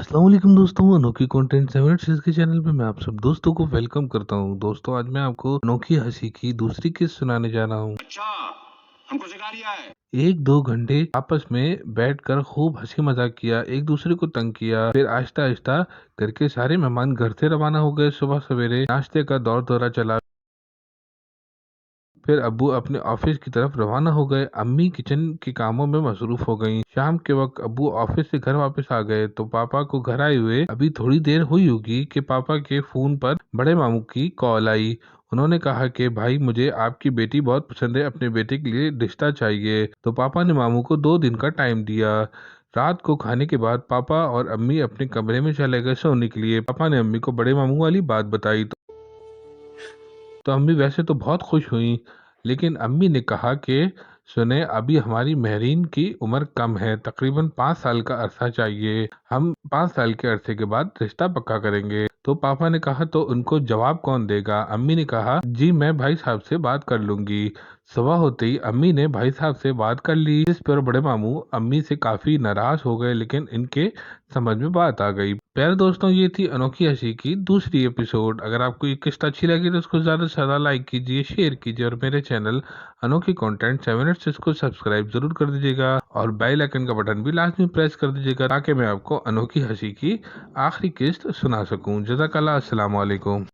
अस्सलाम वालेकुम दोस्तों, अनोखी कंटेंट 7 सीरीज के चैनल पे मैं आप सब दोस्तों को वेलकम करता हूं। दोस्तों आज मैं आपको अनोखी हंसी की दूसरी किस्त सुनाने जा रहा हूं। अच्छा, हमको सिखा रिया है। 1-2 घंटे आपस में बैठकर खूब हंसी मजाक किया, एक दूसरे को तंग किया। फिर आहिस्ता आहिस्ता करके सारे मेहमान घर से रवाना हो गए। सुबह सवेरे नाश्ते का दौर दौरा चला। फिर अब्बू अपने ऑफिस की तरफ रवाना हो गए। अम्मी किचन के कामों में मसरूफ हो गईं। शाम के वक्त अब्बू ऑफिस से घर वापस आ गए तो पापा को घर आए हुए अभी थोड़ी देर हुई होगी कि पापा के फोन पर बड़े मामू की कॉल आई। उन्होंने कहा कि भाई मुझे आपकी बेटी बहुत पसंद है, अपने बेटे के लिए रिश्ता चाहिए। तो पापा ने मामू को 2 दिन का टाइम दिया। रात को खाने के बाद पापा और अम्मी अपने कमरे में चले गए सोने के लिए। पापा ने अम्मी को बड़े मामू वाली बात बताई तो अम्मी वैसे तो बहुत खुश हुई, लेकिन अम्मी ने कहा कि सुने, अभी हमारी महरीन की उम्र कम है, तकरीबन 5 साल का अरसा चाहिए। हम 5 साल के अरसे के बाद रिश्ता पक्का करेंगे। तो पापा ने कहा तो उनको जवाब कौन देगा। अम्मी ने कहा जी मैं भाई साहब से बात कर लूंगी। सुबह होते ही अम्मी ने भाई साहब से बात कर ली, जिस पर बड़े मामू अम्मी से काफी नाराज हो गए, लेकिन इनके समझ में बात आ गई। प्यारे दोस्तों, ये थी अनोखी हंसी की दूसरी एपिसोड। अगर आपको ये किस्त अच्छी लगी तो उसको ज्यादा से ज्यादा लाइक कीजिए, शेयर कीजिए और मेरे चैनल अनोखी कंटेंट 7 इसको सब्सक्राइब जरूर कर दीजिएगा और बेल आइकन का बटन भी लाजमी प्रेस कर दीजिएगा ताकि मैं आपको अनोखी हंसी की आखिरी किस्त सुना सकूं। जज़ाकल्लाह, अस्सलाम वालेकुम।